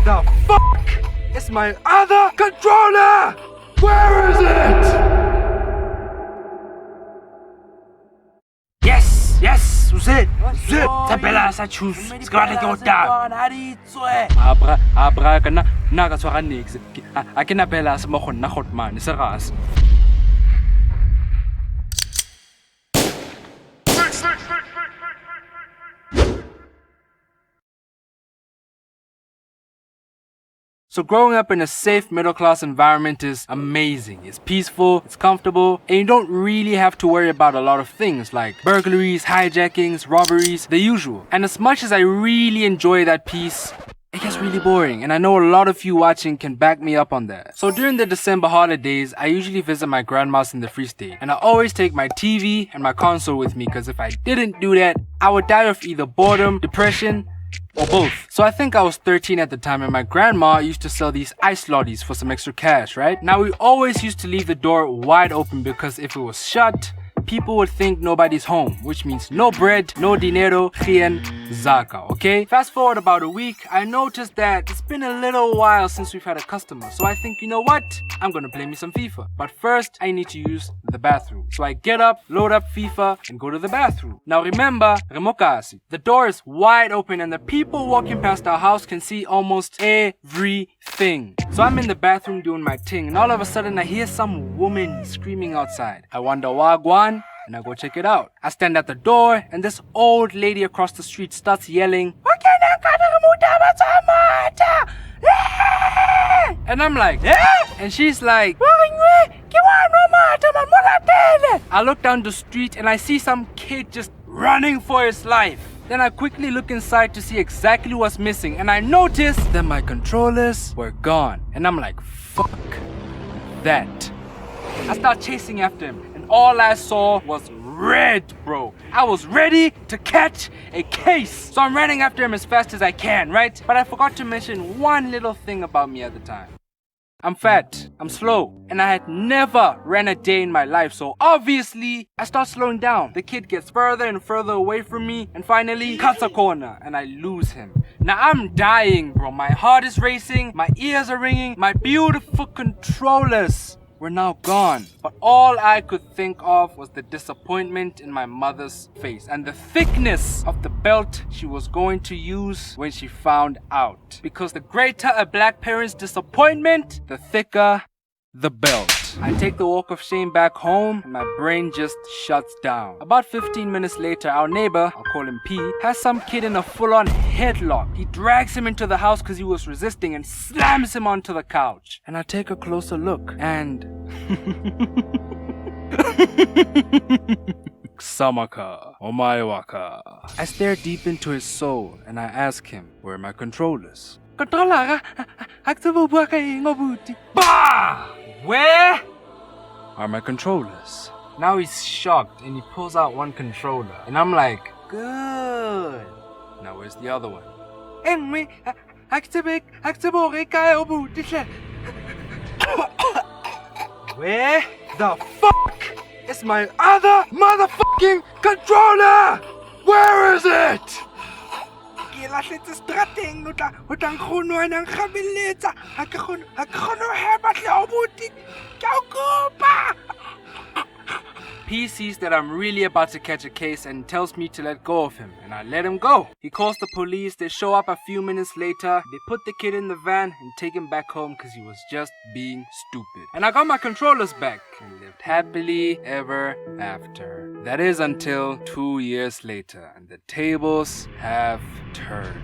the fuck is my other controller? Where is it? Yes, uzet. Tabela sa choose. Skala ke otaba. Abra kana na ka tshwara nix. A ke na bela se mo go nna gotman, se gas. So growing up in a safe middle-class environment is amazing. It's peaceful, it's comfortable, and you don't really have to worry about a lot of things like burglaries, hijackings, robberies, the usual. And as much as I really enjoy that peace, it gets really boring, and I know a lot of you watching can back me up on that. So during the December holidays, I usually visit my grandma's in the Free State, and I always take my TV and my console with me because if I didn't do that, I would die of either boredom, depression, or both. So I think I was 13 at the time and my grandma used to sell these ice lollies for some extra cash, right? Now we always used to leave the door wide open because if it was shut, people would think nobody's home, which means no bread, no dinero, rien, zaka, okay? Fast forward about a week, I noticed that it's been a little while since we've had a customer. So I think, you know what? I'm gonna play me some FIFA. But first, I need to use the bathroom. So I get up, load up FIFA, and go to the bathroom. Now remember, remokasi, the door is wide open and the people walking past our house can see almost everything. So I'm in the bathroom doing my thing, and all of a sudden I hear some woman screaming outside. I wonder wagwan, and I go check it out. I stand at the door, and this old lady across the street starts yelling, and I'm like, and she's like, I look down the street and I see some kid just running for his life. Then I quickly look inside to see exactly what's missing, and I notice that my controllers were gone. And I'm like, fuck that. I start chasing after him, and all I saw was red, bro. I was ready to catch a case. So I'm running after him as fast as I can, right? But I forgot to mention one little thing about me at the time. I'm fat, I'm slow, and I had never ran a day in my life, so obviously I start slowing down. The kid gets further and further away from me and finally cuts a corner and I lose him. Now I'm dying, bro. My heart is racing, my ears are ringing, my beautiful controllers were now gone. But all I could think of was the disappointment in my mother's face and the thickness of the belt she was going to use when she found out. Because the greater a black parent's disappointment, the thicker the belt. I take the walk of shame back home and my brain just shuts down. About 15 minutes later, our neighbor, I'll call him P, has some kid in a full-on headlock. He drags him into the house because he was resisting and slams him onto the couch. And I take a closer look and... Samaka, omaewaka. I stare deep into his soul and I ask him, where are my controllers? Controller, bah! Where are my controllers? Now he's shocked and he pulls out one controller. And I'm like, good. Now where's the other one? Where the fuck is my other motherfucking controller? Where is it? P sees that I'm really about to catch a case and tells me to let go of him, and I let him go. He calls the police, they show up a few minutes later, they put the kid in the van and take him back home because he was just being stupid. And I got my controllers back and lived happily ever after. That is until 2 years later, and the tables have turned.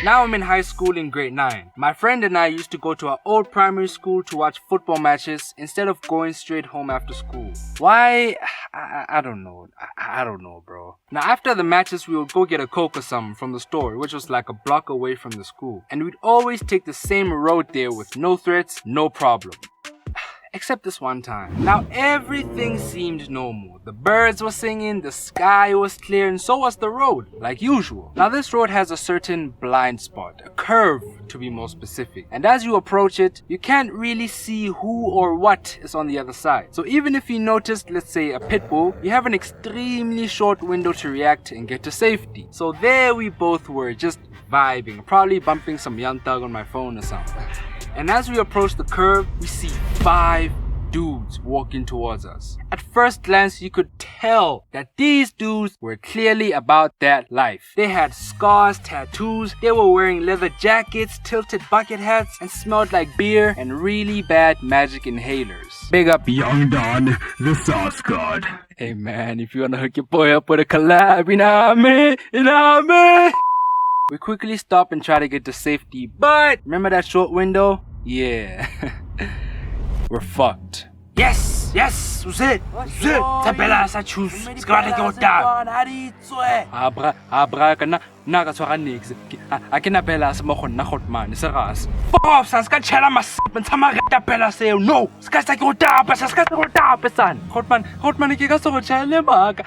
Now I'm in high school in grade 9. My friend and I used to go to our old primary school to watch football matches instead of going straight home after school. Why? I don't know. I don't know, bro. Now after the matches, we would go get a Coke or something from the store, which was like a block away from the school. And we'd always take the same road there with no threats, no problem. Except this one time. Now everything seemed normal. The birds were singing, the sky was clear, and so was the road, like usual. Now this road has a certain blind spot, a curve to be more specific. And as you approach it, you can't really see who or what is on the other side. So even if you noticed, let's say, a pit bull, you have an extremely short window to react and get to safety. So there we both were, just vibing, probably bumping some Young Thug on my phone or something. And as we approach the curve, we see 5 dudes walking towards us. At first glance, you could tell that these dudes were clearly about that life. They had scars, tattoos, they were wearing leather jackets, tilted bucket hats, and smelled like beer and really bad magic inhalers. Big up Young Don, the Sauce God. Hey man, if you wanna hook your boy up with a collab, you know what I mean? We quickly stop and try to get to safety, but remember that short window? Yeah. We're fucked. Yes, uzit. Tabela sa choose. Skala ke ota. Abra kana na ka tshwara nix. A ke na bela se mo gonna gotman, se gas. Pop, sa ska tshela mas ntshama reta bela seo. No, ska sa ke ota, pa sa ska ke ota pa san. Gotman ke ka se go tshele maka.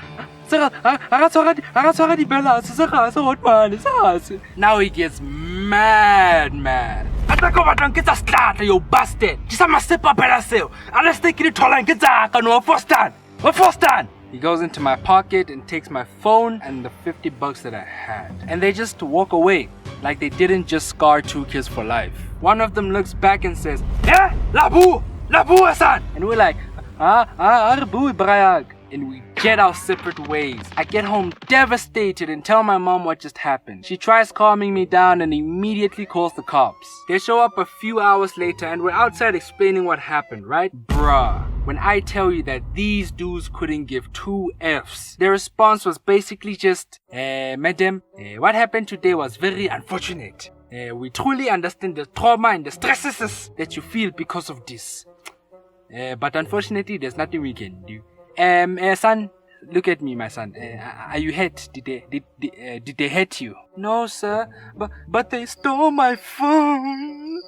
Now he gets mad. Atako batlang ke tsa slata yo bastard. Ke sa masepa bela seo. Unless take it tolang ke tsa ka no Fostan. He goes into my pocket and takes my phone and the $50 that I had. And they just walk away, like they didn't just scar 2 kids for life. One of them looks back and says, "Eh, Labu san." And we're like, Arbu Brayag. And we jet our separate ways. I get home devastated and tell my mom what just happened. She tries calming me down and immediately calls the cops. They show up a few hours later and we're outside explaining what happened, right? Bruh. When I tell you that these dudes couldn't give 2 Fs, their response was basically just, madam, what happened today was very unfortunate. We truly understand the trauma and the stresses that you feel because of this. But unfortunately, there's nothing we can do. Son, look at me, my son. Are you hurt? Did they hurt you? No, sir. But they stole my phone.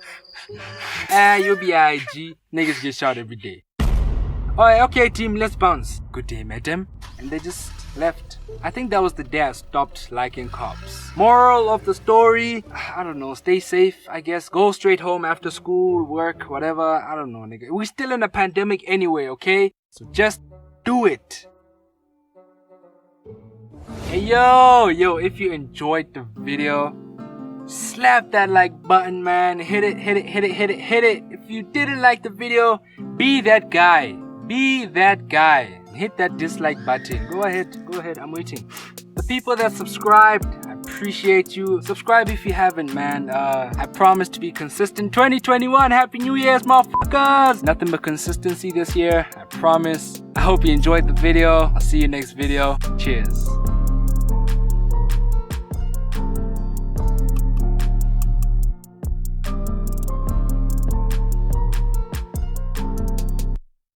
You'll be IG. Niggas get shot every day. Alright, okay, team, let's bounce. Good day, madam. And they just left. I think that was the day I stopped liking cops. Moral of the story, I don't know, stay safe, I guess. Go straight home after school, work, whatever. I don't know, nigga. We're still in a pandemic anyway, okay? So just do it. Hey yo, if you enjoyed the video, slap that like button, man. Hit it. If you didn't like the video, be that guy. Hit that dislike button. Go ahead, I'm waiting. The people that subscribed, I appreciate you. Subscribe if you haven't, man. I promise to be consistent. 2021, Happy New Year's, motherfuckers! Nothing but consistency this year, I promise. I hope you enjoyed the video. I'll see you next video. Cheers.